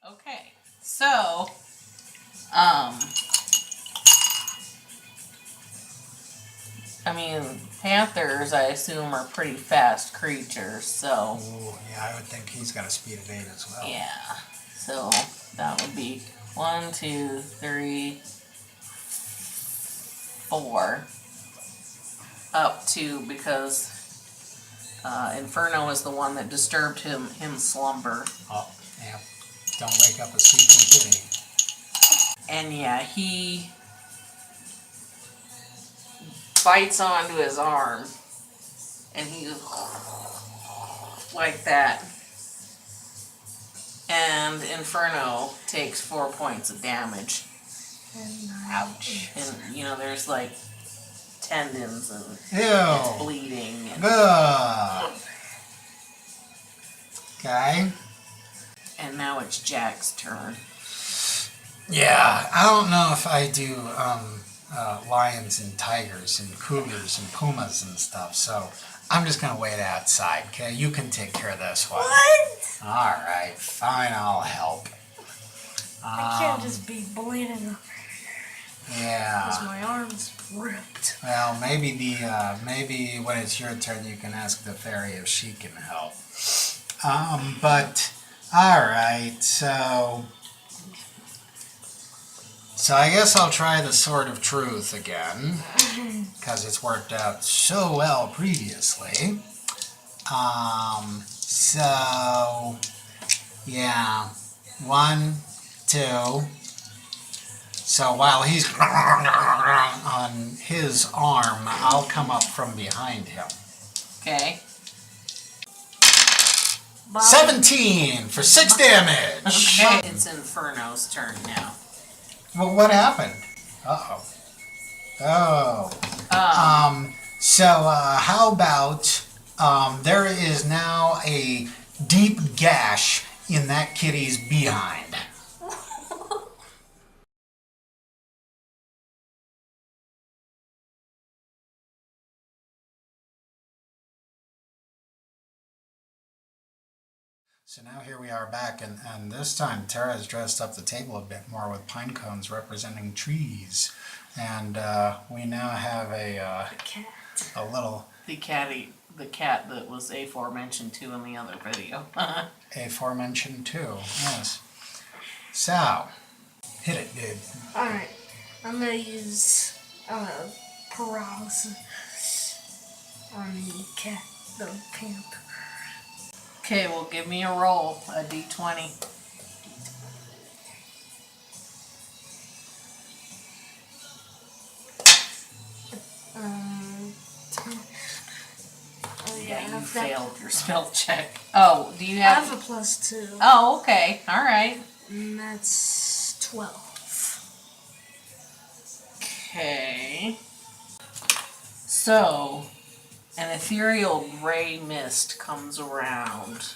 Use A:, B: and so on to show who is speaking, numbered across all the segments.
A: Okay, so, I mean, panthers, I assume, are pretty fast creatures, so.
B: Oh, yeah, I would think he's got a speed of 8 as well.
A: Yeah, so that would be 1, 2, 3, 4. Up to, because Inferno is the one that disturbed him slumber.
B: Oh, yeah. Don't wake up a sleeping kitty.
A: And yeah, he bites onto his arm, and he goes like that. And Inferno takes 4 points of damage.
B: Ouch.
A: And, you know, there's like tendons and
B: Ew.
A: it's bleeding. And,
B: Ugh. Okay.
A: and now it's Jack's turn.
B: Yeah, I don't know if I do lions and tigers and cougars and pumas and stuff, so I'm just going to wait outside, okay? You can take care of this one.
C: What?
B: Alright, fine, I'll help.
C: I can't just be bleeding
B: Yeah.
C: because my arm's ripped.
B: Well, maybe when it's your turn, you can ask the fairy if she can help. But alright, so I guess I'll try the Sword of Truth again, because it's worked out so well previously. So yeah, 1, 2. So while he's on his arm, I'll come up from behind him.
A: Okay.
B: 17 for 6 damage.
A: Okay. It's Inferno's turn now.
B: Well, what happened? Uh-oh. Oh. So how about there is now a deep gash in that kitty's behind. So now here we are back, and this time Tara has dressed up the table a bit more with pine cones representing trees. And we now have a little...
A: The cat that was aforementioned too in the other video.
B: aforementioned too, yes. So, hit it, dude.
C: Alright, I'm gonna use paralysis on the cat, the panther.
A: Okay, well, give me a roll, a d20. Yeah, you failed your spell check. Oh, do you
C: I
A: have...
C: have a +2.
A: Oh, okay, alright.
C: And that's 12.
A: Okay. So, an ethereal gray mist comes around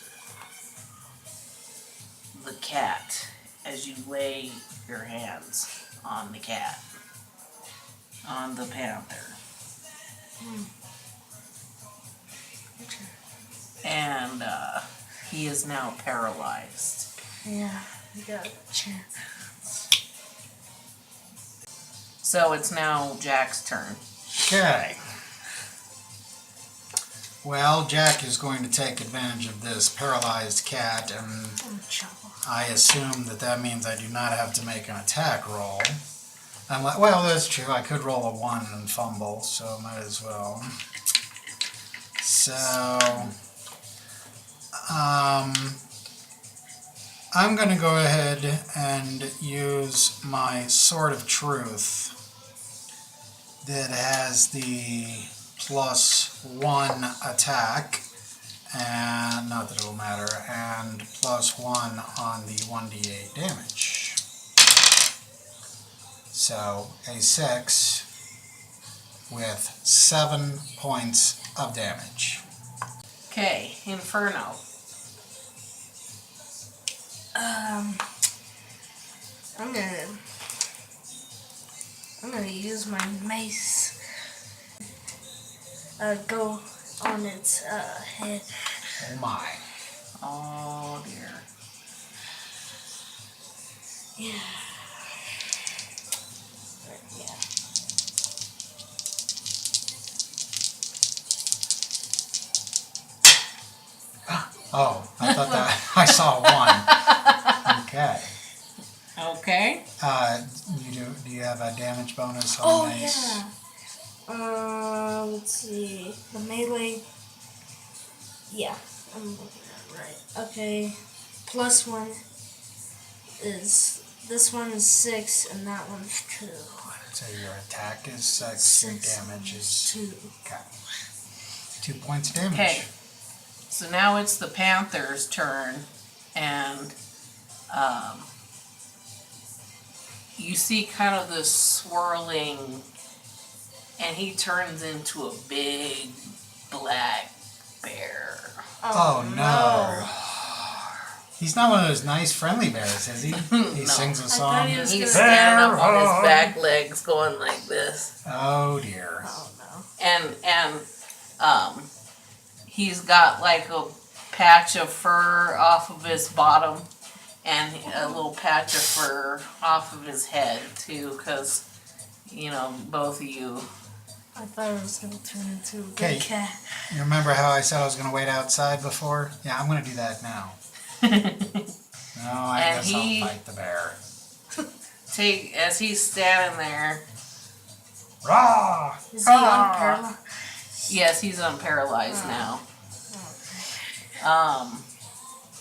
A: the cat as you lay your hands on the cat, on the panther. And he is now paralyzed.
C: Yeah, you got a chance.
A: So it's now Jack's turn.
B: Okay. Well, Jack is going to take advantage of this paralyzed cat, and I assume that means I do not have to make an attack roll. Well, that's true. I could roll a 1 and fumble, so might as well. So, I'm going to go ahead and use my Sword of Truth that has the +1 attack, and not that it'll matter, and +1 on the 1d8 damage. So a 6 with 7 points of damage.
A: Okay, Inferno.
C: I'm gonna use my mace. Go on its head.
B: Oh my.
A: Oh dear.
C: Yeah. Yeah.
B: Oh, I thought that I saw one. Okay.
A: Okay.
B: Do you have a damage bonus on
C: Oh
B: mace?
C: yeah. Let's see. The melee. Yeah, I'm looking at it right. Okay. Plus one is this one is 6 and that one's 2.
B: So your attack is 6, your
C: 6
B: damage is
C: 2.
B: okay. 2 points of damage.
A: Okay. So now it's the Panther's turn, and you see kind of this swirling, and he turns into a big black bear.
B: Oh no. He's not one of those nice friendly bears, is he? He
A: No.
B: sings a
C: thought
B: song.
C: he was
A: He's
C: gonna-
A: standing up on his back legs, going like this,
B: Oh dear.
C: Oh no.
A: and he's got like a patch of fur off of his bottom, and a little patch of fur off of his head too, because both of you.
C: I thought it was gonna turn into a
B: Okay.
C: big cat.
B: You remember how I said I was going to wait outside before? Yeah, I'm going to do that now. No, I
A: And
B: guess
A: he-
B: I'll fight the bear.
A: As he's standing there.
B: Rah!
C: Is he unparalleled?
A: Yes, he's unparalyzed now.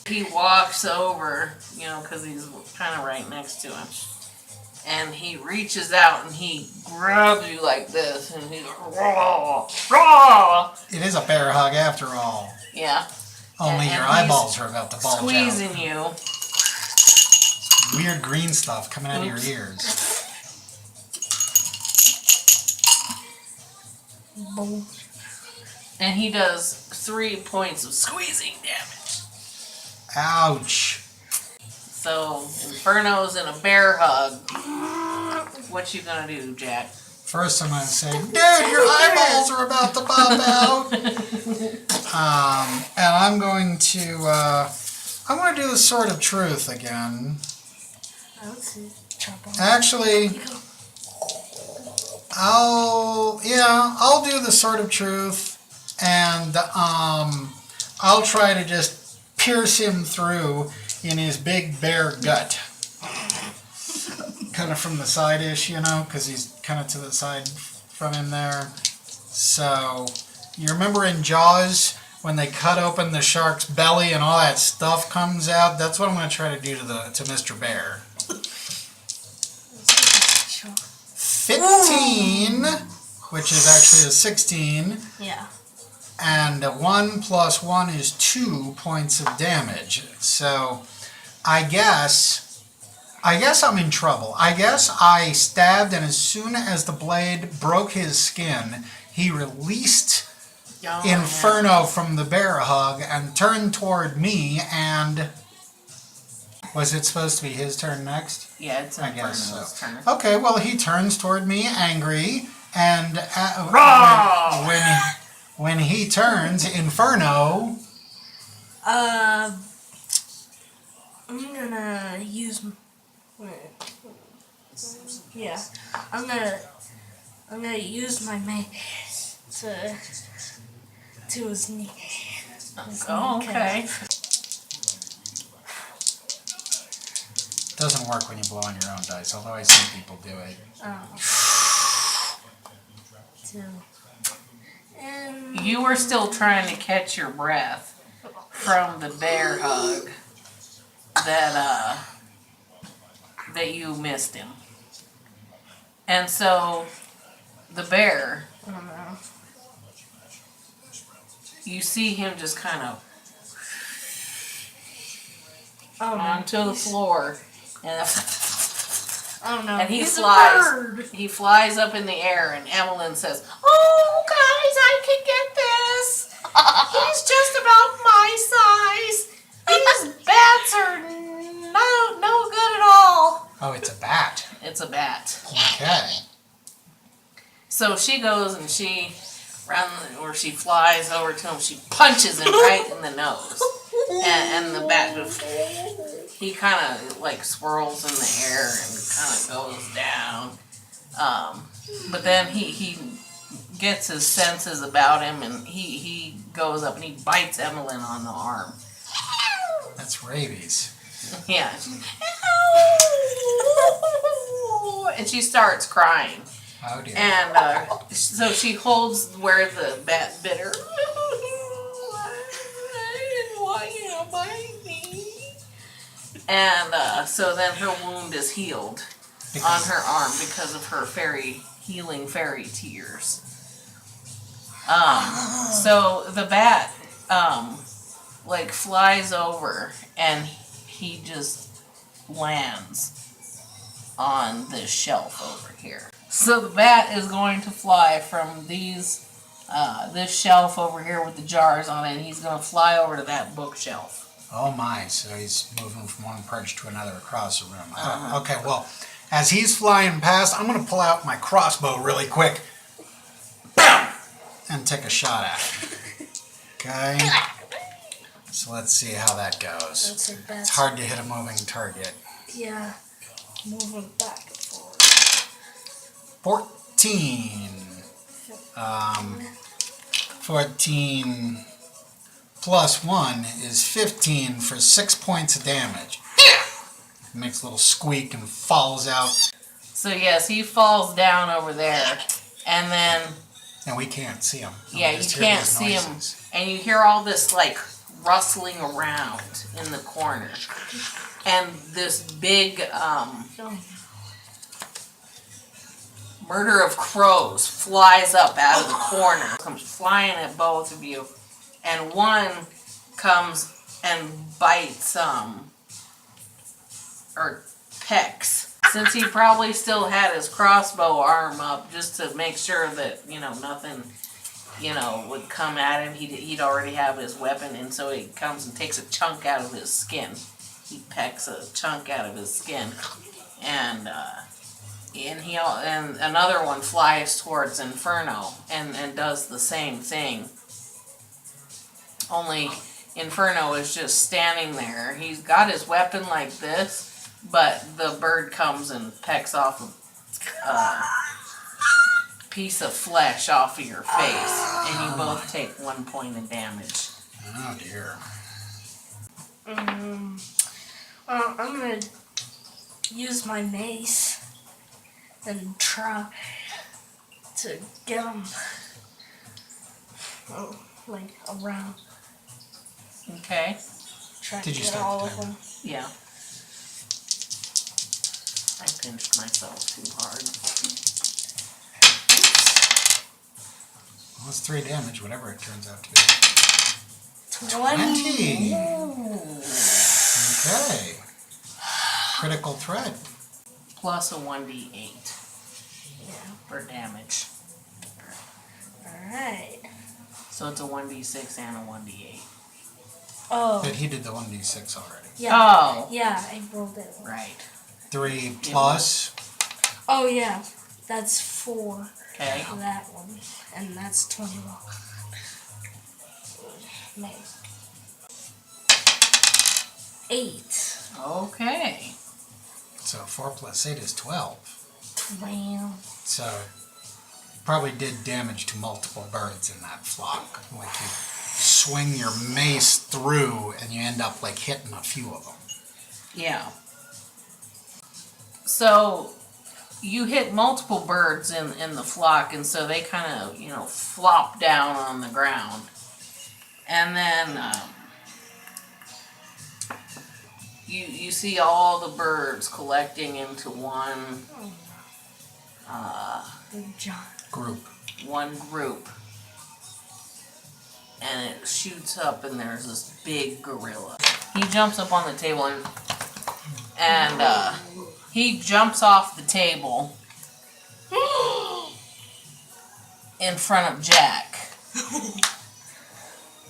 A: He walks over, because he's kind of right next to him. And he reaches out and he grabs you like this, and he's raw, raw.
B: It is a bear hug after all.
A: Yeah.
B: Only
A: And
B: your
A: he's
B: eyeballs are about to bulge
A: squeezing you.
B: out. Weird green stuff coming out of your
A: Oops.
B: ears.
C: Boom.
A: And he does 3 points of squeezing damage.
B: Ouch.
A: So Inferno's in a bear hug. What you gonna do, Jack?
B: First I'm going to say, dude, your eyeballs are about to pop out. And I'm going to do the Sword of Truth again.
C: Let's see. Chop on.
B: Actually, I'll do the Sword of Truth, and I'll try to just pierce him through in his big bear gut. Kind of from the side-ish, because he's kind of to the side from him there. So, you remember in Jaws, when they cut open the shark's belly and all that stuff comes out? That's what I'm going to try to do to Mr. Bear. 15, which is actually a 16.
C: Yeah.
B: And 1 plus 1 is 2 points of damage. So, I guess I'm in trouble. I guess I stabbed, and as soon as the blade broke his skin, he released Inferno from the bear hug and turned toward me, and was it supposed to be his turn next?
A: Yeah, it's
B: I guess
A: Inferno's
B: so.
A: turn.
B: Okay, well, he turns toward me angry, and when he turns, Inferno...
C: I'm gonna use. Yeah, I'm gonna use my mace to his knee.
A: Oh, okay.
B: Doesn't work when you blow on your own dice, although I see people do it.
C: And
A: You were still trying to catch your breath from the bear hug that you missed him. And so the bear,
C: I don't know.
A: you see him just kind of
C: Oh no.
A: onto the floor, and
C: Oh no.
A: and he
C: He's
A: flies.
C: a bird.
A: He flies up in the air, and Evelyn says, "Oh, guys, I can get this. He's just about my size. These bats are no good at all."
B: Oh, it's a bat.
A: It's a bat.
B: Okay.
A: So she goes and she flies over to him. She punches him right in the nose. and the bat just, he kind of like swirls in the air and kind of goes down. But then he gets his senses about him, and he goes up and he bites Evelyn on the arm.
B: That's rabies.
A: Yeah. And she starts crying.
B: Oh dear.
A: And so she holds where the bat bit her. I didn't want you to bite me. And so then her wound is healed on her arm because of her healing fairy tears. So the bat like flies over and he just lands on this shelf over here. So the bat is going to fly from this shelf over here with the jars on it, and he's going to fly over to that bookshelf.
B: Oh my, so he's moving from one perch to another across the room. Okay, well, as he's flying past, I'm going to pull out my crossbow really quick. And take a shot at him. Okay? So let's see how that goes. It's hard to hit a moving target.
C: Yeah, moving back and forth.
B: 14. 14 plus 1 is 15 for 6 points of damage. It makes a little squeak and falls out.
A: So yes, he falls down over there, and then...
B: And we can't see him.
A: Yeah, you can't see him. And you hear all this, like, rustling around in the corner. And this big, murder of crows flies up out of the corner. Comes flying at both of you. And one comes and bites, or pecks. Since he probably still had his crossbow arm up just to make sure that, nothing, would come at him. He'd already have his weapon, and so he comes and takes a chunk out of his skin. He pecks a chunk out of his skin. And another one flies towards Inferno and does the same thing. Only Inferno is just standing there. He's got his weapon like this, but the bird comes and pecks off a piece of flesh off of your face, and you both take 1 point of damage.
B: Oh dear.
C: I'm gonna use my mace and try to get them around.
A: Okay.
C: Try
B: Did
C: to
B: you
C: get
B: start
C: all
B: the
C: of
B: timer?
C: them.
A: Yeah. I pinched myself too hard.
B: Well, it's 3 damage, whatever it turns out to be.
C: 20.
B: Okay. Critical threat.
A: Plus a 1d8
C: Yeah.
A: for damage.
C: Alright.
A: So it's a 1d6 and a 1d8.
C: Oh.
B: But he did the 1d6 already.
C: Yeah.
A: Oh.
C: Yeah, I rolled it.
A: Right.
B: 3 plus.
C: Oh, yeah. That's 4.
A: Okay.
C: For that one. And that's 21. Man. 8.
A: Okay.
B: So 4 plus 8 is 12.
C: 12.
B: So probably did damage to multiple birds in that flock. Like you swing your mace through and you end up like hitting a few of them.
A: Yeah. So you hit multiple birds in the flock, and so they kind of, flop down on the ground. And then you see all the birds collecting into one
C: Good job.
B: Group.
A: one group. And it shoots up, and there's this big gorilla. He jumps up on the table, and he jumps off the table in front of Jack.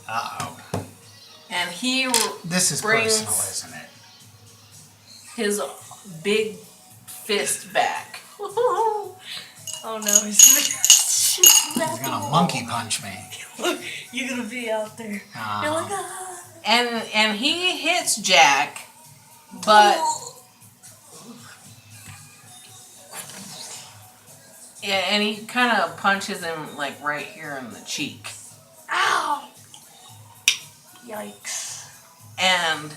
B: Uh-oh.
A: And he
B: This is
A: brings
B: personal, isn't it?
A: his big fist back.
C: Oh no, he's
B: He's gonna monkey punch me.
C: You're gonna be out there. You're like, ah.
A: and he hits Jack, but yeah, and he kind of punches him like right here in the cheek.
C: Ow! Yikes.
A: And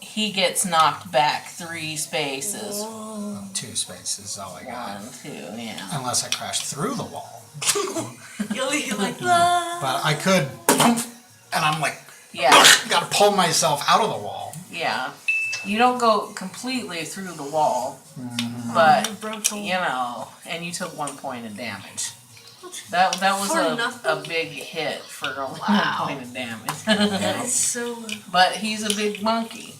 A: he gets knocked back 3 spaces.
C: Whoa.
B: 2 spaces is all I got.
A: 1, 2, yeah.
B: Unless I crash through the wall.
C: You'll be like, ah.
B: But I could, and I'm like,
A: Yeah,
B: gotta pull myself out of the wall.
A: yeah. You don't go completely through the wall, but
C: You broke the
A: you know, and you took 1 point of damage. That was
C: For
A: a
C: nothing?
A: big hit for only
C: Wow.
A: 1 point of damage.
C: That is so.
A: But he's a big monkey.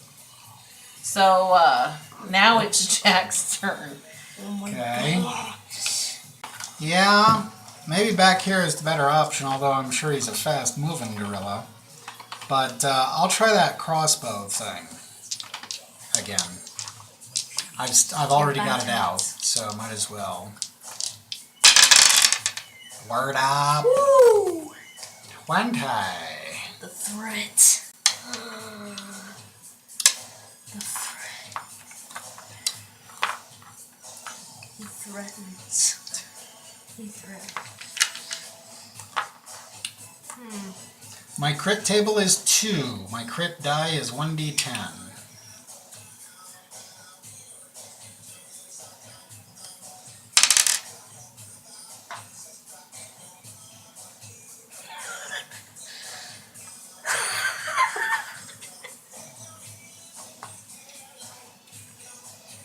A: So now it's Jack's turn.
C: Oh my
B: Okay.
C: God.
B: Yeah, maybe back here is the better option, although I'm sure he's a fast-moving gorilla. But I'll try that crossbow thing again. I've already got it out, so might as well. Word up.
C: Woo!
B: 20.
C: The threat. The threat. He threatens. He threatens.
B: My crit table is 2. My crit die is 1d10.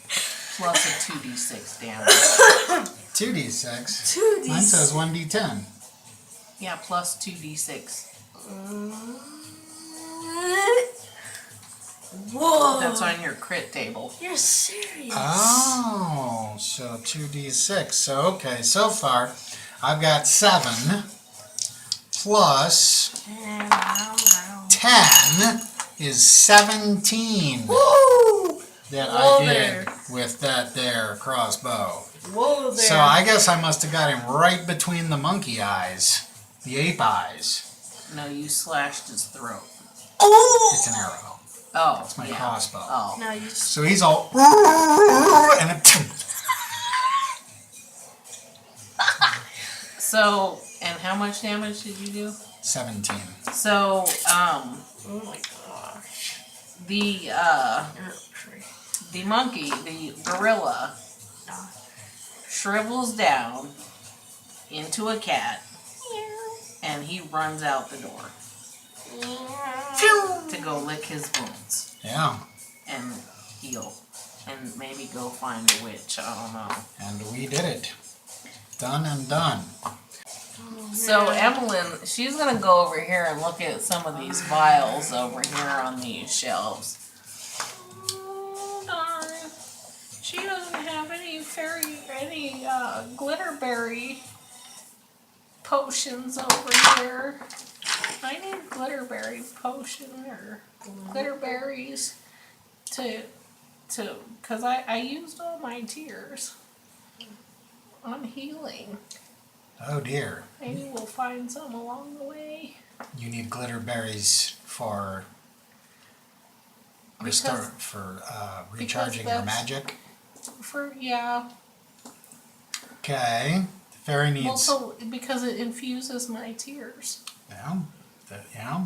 A: Plus a 2d6 damage.
B: 2d6.
C: 2d6.
B: Mine says 1d10.
A: Yeah, plus 2d6.
C: Whoa!
A: That's on your crit table.
C: You're serious.
B: Oh, so 2d6. So, okay, so far I've got 7 plus 10 is 17
C: Woo!
B: that
C: Whoa
B: I did
C: there.
B: with that there crossbow.
C: Whoa there.
B: So I guess I must have got him right between the monkey eyes, the ape eyes.
A: No, you slashed his throat.
B: It's an arrow.
A: Oh,
B: It's my
A: yeah.
B: crossbow.
A: Oh.
C: No, you just.
B: So he's all and it,
A: So, and how much damage did you do?
B: 17.
A: So,
C: Oh my gosh.
A: the
C: You're crazy.
A: the monkey, the gorilla, shrivels down into a cat, and he runs out the door to go lick his wounds
B: Yeah,
A: and heal, and maybe go find a witch. I don't know.
B: and we did it. Done and done.
A: So Evelyn, she's gonna go over here and look at some of these vials over here on these shelves. Oh darn! She doesn't have any glitterberry potions over here. I need glitterberry potion or glitterberries to, cause I used all my tears on healing.
B: Oh dear.
A: Maybe we'll find some along the way.
B: You need glitter berries for
A: Because
B: recharging your
A: that's-
B: magic.
A: Yeah.
B: Okay. The fairy needs.
A: Also, because it infuses my tears.
B: Yeah. Yeah.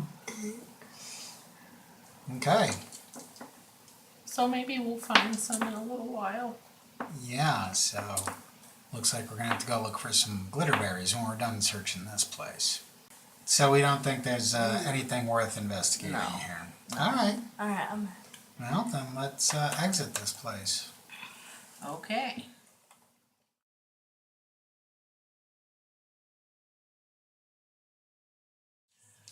B: Okay.
A: So maybe we'll find some in a little while.
B: Yeah. So looks like we're gonna have to go look for some glitter berries when we're done searching this place. So we don't think there's anything worth investigating
A: No.
B: here. All right.
C: Alright, I'm.
B: Well, then let's exit this place.
A: Okay.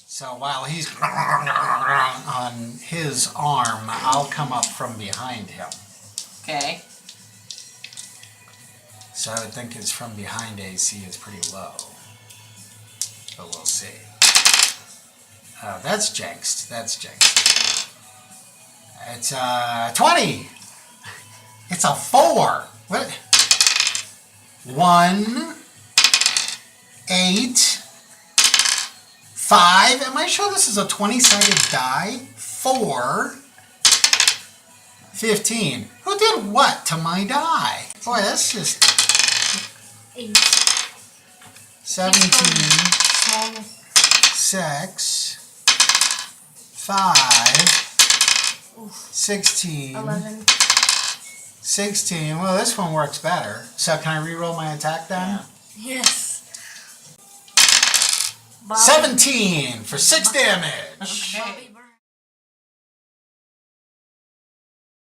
B: So while he's on his arm, I'll come up from behind him.
A: Okay.
B: So I would think his from behind AC is pretty low. But we'll see. Oh, that's jinxed. That's jinxed. It's 20! It's a 4! What? 1, 8, 5. Am I sure this is a 20-sided die? 4, 15. Who did what to my die? Boy, that's just
C: 8.
B: 17,
C: Small.
B: 6, 5,
C: Oof.
B: 16,
C: 11.
B: 16. Well, this one works better. So can I reroll my attack then?
C: Yes. Bobby.
B: 17 for 6 damage.
A: Okay.
C: Bobby